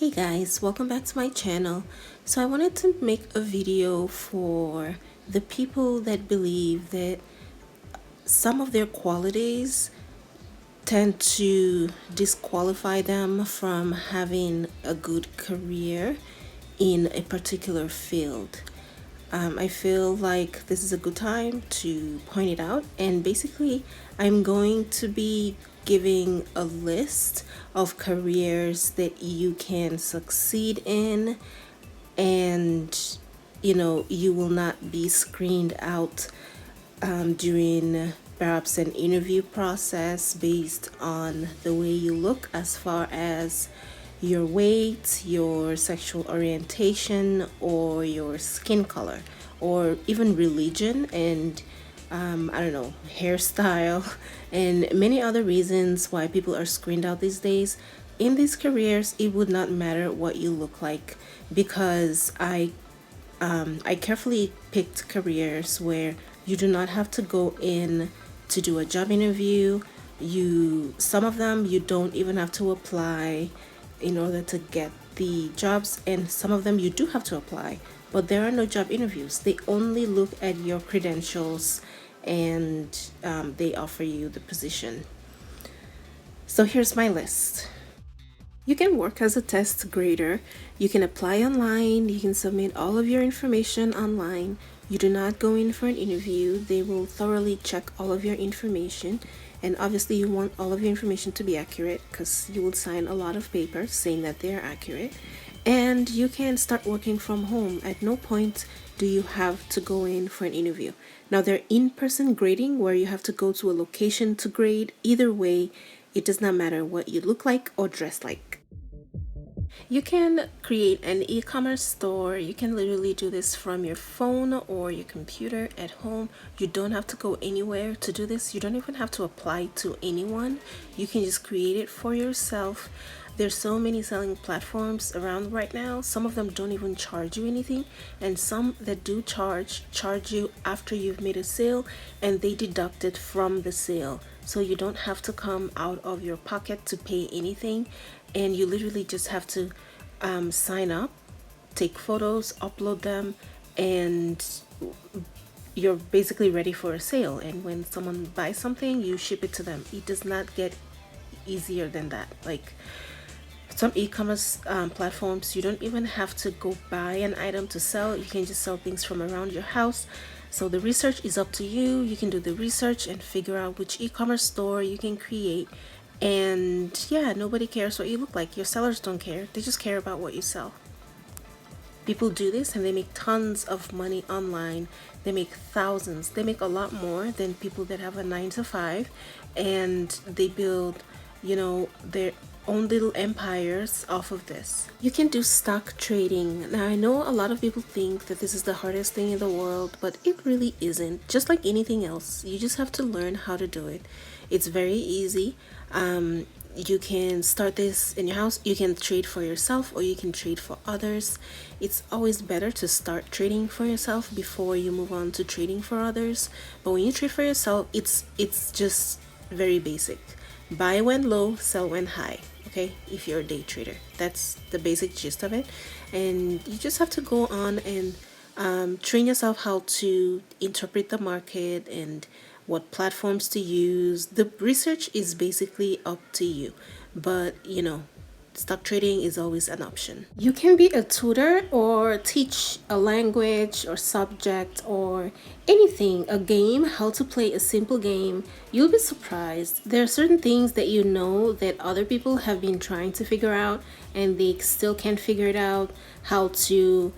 Hey guys, welcome back to my channel. So I wanted to make a video for the people that believe that some of their qualities tend to disqualify them from having a good career in a particular field. I feel like this is a good time to point it out, and basically I'm going to be giving a list of careers that you can succeed in, and you will not be screened out during perhaps an interview process based on the way you look, as far as your weight, your sexual orientation, or your skin color, or even religion, and I don't know, hairstyle, and many other reasons why people are screened out these days. In these careers, it would not matter what you look like, because I carefully picked careers where you do not have to go in to do a job interview. Some of them you don't even have to apply in order to get the jobs, and some of them you do have to apply, but there are no job interviews. They only look at your credentials, and they offer you the position. So here's my list. You can work as a test grader. You can apply online. You can submit all of your information online. You do not go in for an interview. They will thoroughly check all of your information. And obviously you want all of your information to be accurate, because you will sign a lot of papers saying that they're accurate. And you can start working from home. At no point do you have to go in for an interview. Now, there are in-person grading where you have to go to a location to grade. Either way, it does not matter what you look like or dress like. You can create an e-commerce store. You can literally do this from your phone or your computer at home. You don't have to go anywhere to do this. You don't even have to apply to anyone. You can just create it for yourself. There's so many selling platforms around right now. Some of them don't even charge you anything, and some that do charge you after you've made a sale, and they deduct it from the sale. So you don't have to come out of your pocket to pay anything, and you literally just have to sign up, take photos, upload them, and you're basically ready for a sale. And when someone buys something, you ship it to them. It does not get easier than that. Like, some e-commerce platforms, you don't even have to go buy an item to sell. You can just sell things from around your house. So the research is up to you. You can do the research and figure out which e-commerce store you can create. And yeah, nobody cares what you look like. Your sellers don't care. They just care about what you sell. People do this and they make tons of money online. They make thousands. They make a lot more than people that have a 9-to-5, and they build, their own little empires off of this. You can do stock trading. Now, I know a lot of people think that this is the hardest thing in the world, but it really isn't. Just like anything else, you just have to learn how to do it. It's very easy. You can start this in your house. You can trade for yourself or you can trade for others. It's always better to start trading for yourself before you move on to trading for others. But when you trade for yourself, it's just very basic. Buy when low, sell when high. Okay, if you're a day trader, that's the basic gist of it. And you just have to go on and train yourself how to interpret the market and what platforms to use. The research is basically up to you, but stock trading is always an option. You can be a tutor or teach a language or subject or anything, a game, how to play a simple game. You'll be surprised. There are certain things that that other people have been trying to figure out and they still can't figure it out. How to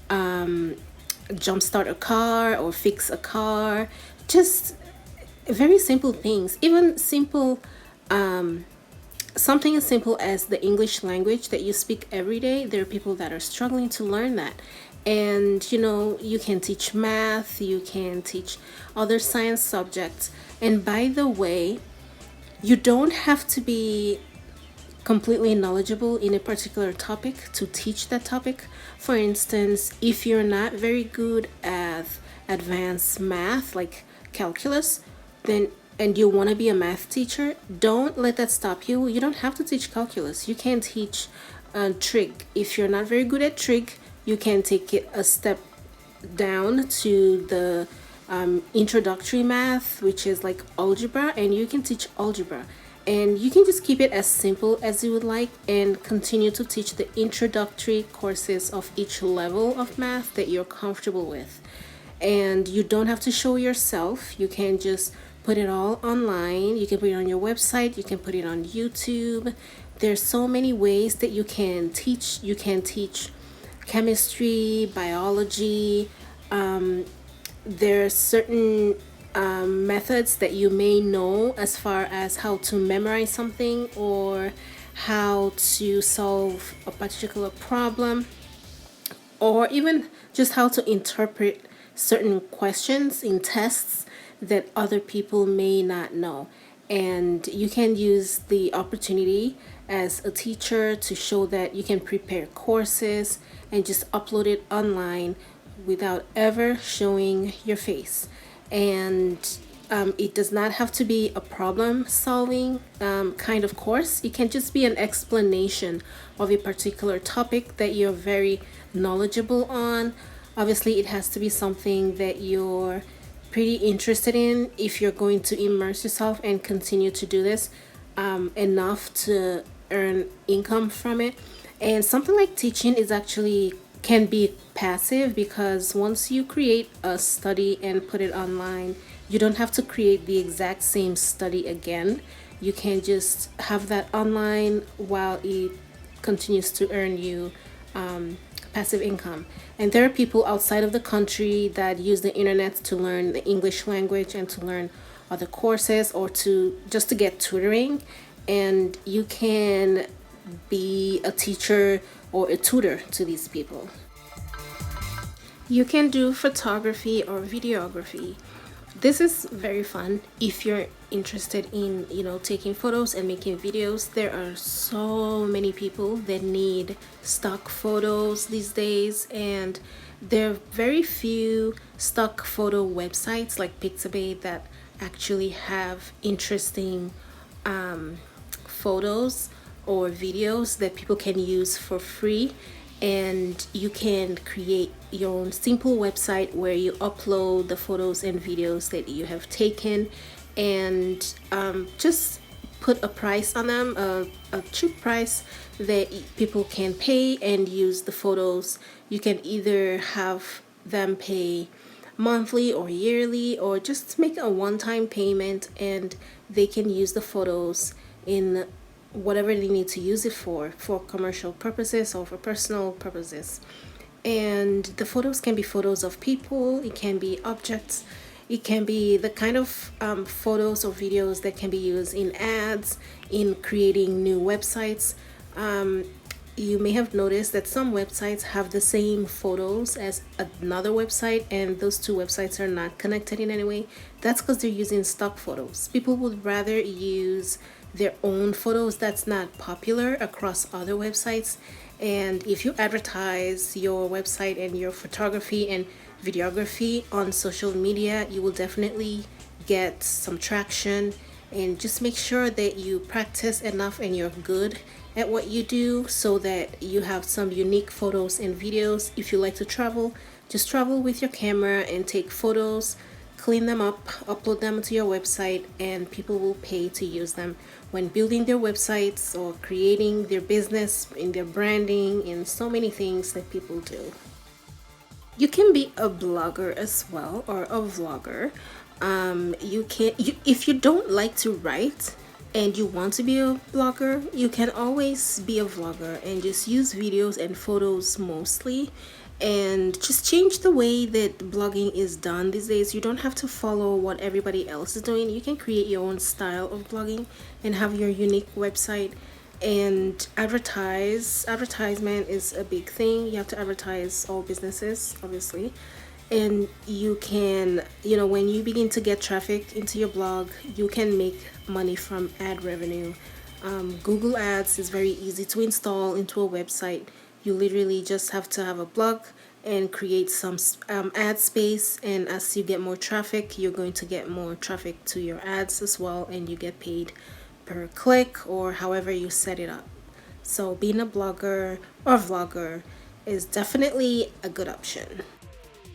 jumpstart a car or fix a car. Just very simple things. Even simple something as simple as the English language that you speak every day. There are people that are struggling to learn that. And you can teach math, you can teach other science subjects. And by the way, you don't have to be completely knowledgeable in a particular topic to teach that topic. For instance, if you're not very good at advanced math like calculus, and you want to be a math teacher, don't let that stop you. You don't have to teach calculus. You can teach trig. If you're not very good at trig, you can take it a step down to the introductory math, which is like algebra, and you can teach algebra. And you can just keep it as simple as you would like and continue to teach the introductory courses of each level of math that you're comfortable with. And you don't have to show yourself. You can just put it all online. You can put it on your website. You can put it on YouTube. There's so many ways that you can teach. You can teach chemistry, biology. There are certain methods that you may know as far as how to memorize something or how to solve a particular problem, or even just how to interpret certain questions in tests that other people may not know. And you can use the opportunity as a teacher to show that you can prepare courses and just upload it online without ever showing your face. And it does not have to be a problem solving kind of course. It can just be an explanation of a particular topic that you're very knowledgeable on. Obviously, it has to be something that you're pretty interested in if you're going to immerse yourself and continue to do this enough to earn income from it. And something like teaching is actually can be passive, because once you create a study and put it online, you don't have to create the exact same study again. You can just have that online while it continues to earn you passive income. And there are people outside of the country that use the internet to learn the English language and to learn other courses or to just to get tutoring. And you can be a teacher or a tutor to these people. You can do photography or videography. This is very fun if you're interested in, taking photos and making videos. There are so many people that need stock photos these days, and there are very few stock photo websites like Pixabay that actually have interesting photos or videos that people can use for free. And you can create your own simple website where you upload the photos and videos that you have taken, and just put a price on them, a cheap price that people can pay and use the photos. You can either have them pay monthly or yearly, or just make a one-time payment and they can use the photos in whatever they need to use it for commercial purposes or for personal purposes. And the photos can be photos of people, it can be objects, it can be the kind of photos or videos that can be used in ads, in creating new websites. You may have noticed that some websites have the same photos as another website, and those two websites are not connected in any way. That's because they're using stock photos. People would rather use their own photos that's not popular across other websites. And if you advertise your website and your photography and videography on social media, you will definitely get some traction. And just make sure that you practice enough and you're good at what you do so that you have some unique photos and videos. If you like to travel, just travel with your camera and take photos, clean them up, upload them to your website, and people will pay to use them when building their websites or creating their business, in their branding, in so many things that people do. You can be a blogger as well, or a vlogger. If you don't like to write and you want to be a blogger, you can always be a vlogger and just use videos and photos mostly, and just change the way that blogging is done these days. You don't have to follow what everybody else is doing. You can create your own style of blogging and have your unique website and advertise. Advertisement is a big thing. You have to advertise all businesses, obviously. And you can, when you begin to get traffic into your blog, you can make money from ad revenue. Google Ads is very easy to install into a website. You literally just have to have a blog and create some ad space, and as you get more traffic, you're going to get more traffic to your ads as well, and you get paid per click or however you set it up. So being a blogger or vlogger is definitely a good option.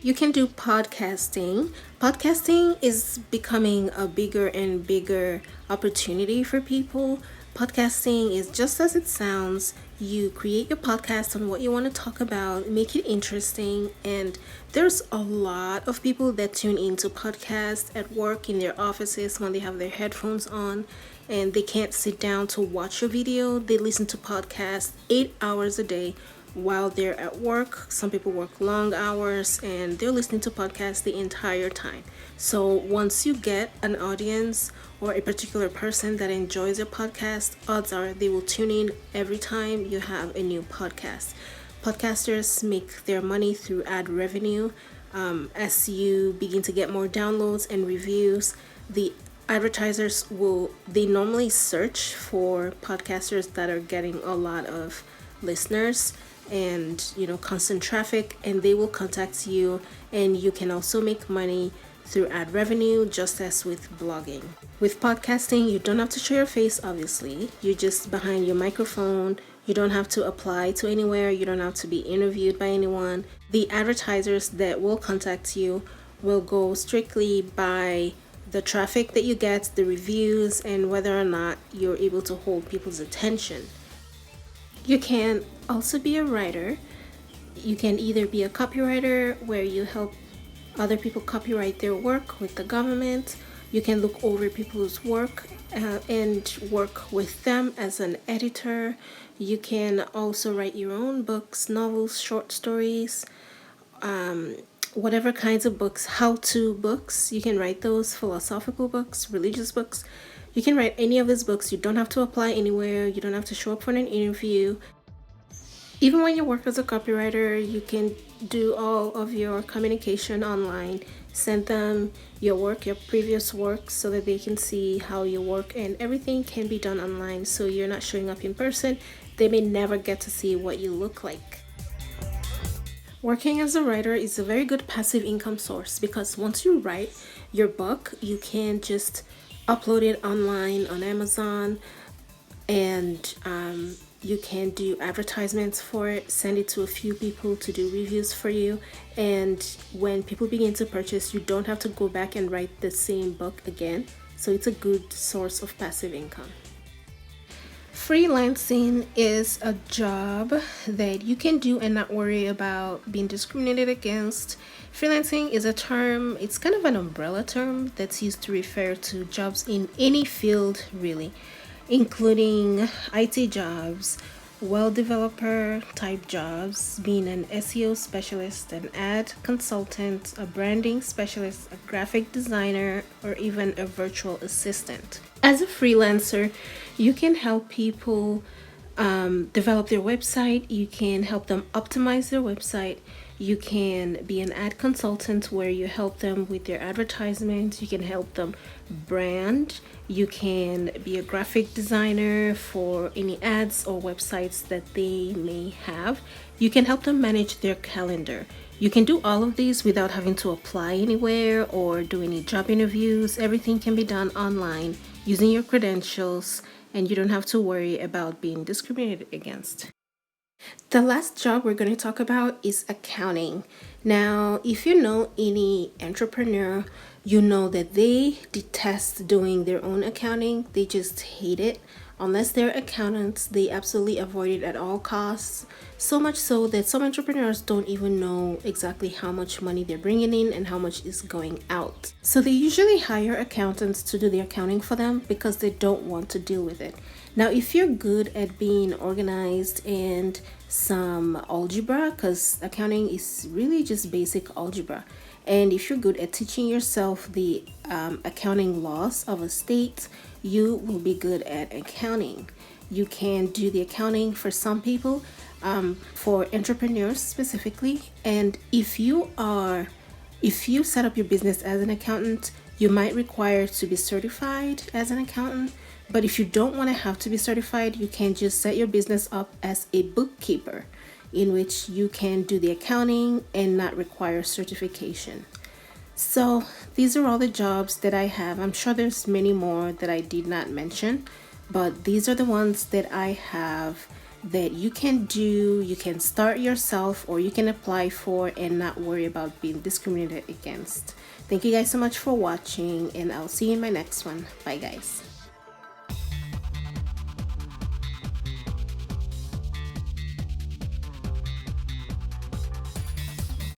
You can do podcasting. Podcasting is becoming a bigger and bigger opportunity for people. Podcasting is just as it sounds. You create your podcast on what you want to talk about, make it interesting, and there's a lot of people that tune into podcasts at work, in their offices, when they have their headphones on and they can't sit down to watch a video. They listen to podcasts 8 hours a day while they're at work. Some people work long hours and they're listening to podcasts the entire time. So once you get an audience or a particular person that enjoys your podcast, odds are they will tune in every time you have a new podcast. Podcasters make their money through ad revenue. As you begin to get more downloads and reviews, the advertisers they normally search for podcasters that are getting a lot of listeners and constant traffic, and they will contact you, and you can also make money through ad revenue, just as with blogging. With podcasting, you don't have to show your face, obviously. You're just behind your microphone. You don't have to apply to anywhere. You don't have to be interviewed by anyone. The advertisers that will contact you will go strictly by the traffic that you get, the reviews, and whether or not you're able to hold people's attention. You can also be a writer. You can either be a copywriter, where you help other people copyright their work with the government. You can look over people's work and work with them as an editor. You can also write your own books, novels, short stories, whatever kinds of books, how-to books. You can write those, philosophical books, religious books. You can write any of these books. You don't have to apply anywhere. You don't have to show up for an interview. Even when you work as a copywriter, you can do all of your communication online. Send them your work, your previous work, so that they can see how you work, and everything can be done online. So you're not showing up in person. They may never get to see what you look like. Working as a writer is a very good passive income source, because once you write your book, you can just upload it online on Amazon, and you can do advertisements for it, send it to a few people to do reviews for you, and when people begin to purchase, you don't have to go back and write the same book again. So it's a good source of passive income. Freelancing is a job that you can do and not worry about being discriminated against. Freelancing is a term, it's kind of an umbrella term that's used to refer to jobs in any field, really, including IT jobs, web developer type jobs, being an SEO specialist, an ad consultant, a branding specialist, a graphic designer, or even a virtual assistant. As a freelancer, you can help people develop their website. You can help them optimize their website. You can be an ad consultant, where you help them with their advertisements. You can help them brand. You can be a graphic designer for any ads or websites that they may have. You can help them manage their calendar. You can do all of these without having to apply anywhere or do any job interviews. Everything can be done online using your credentials, and you don't have to worry about being discriminated against. The last job we're going to talk about is accounting. Now, if you know any entrepreneur, you know that they detest doing their own accounting. They just hate it. Unless they're accountants, they absolutely avoid it at all costs. So much so that some entrepreneurs don't even know exactly how much money they're bringing in and how much is going out. So they usually hire accountants to do the accounting for them because they don't want to deal with it. Now, if you're good at being organized and some algebra, because accounting is really just basic algebra, and if you're good at teaching yourself the accounting laws of a state, you will be good at accounting. You can do the accounting for some people, for entrepreneurs specifically. And if you set up your business as an accountant, you might require to be certified as an accountant. But if you don't want to have to be certified, you can just set your business up as a bookkeeper, in which you can do the accounting and not require certification. So these are all the jobs that I have. I'm sure there's many more that I did not mention, but these are the ones that I have that you can do, you can start yourself, or you can apply for and not worry about being discriminated against. Thank you guys so much for watching, and I'll see you in my next one. Bye guys.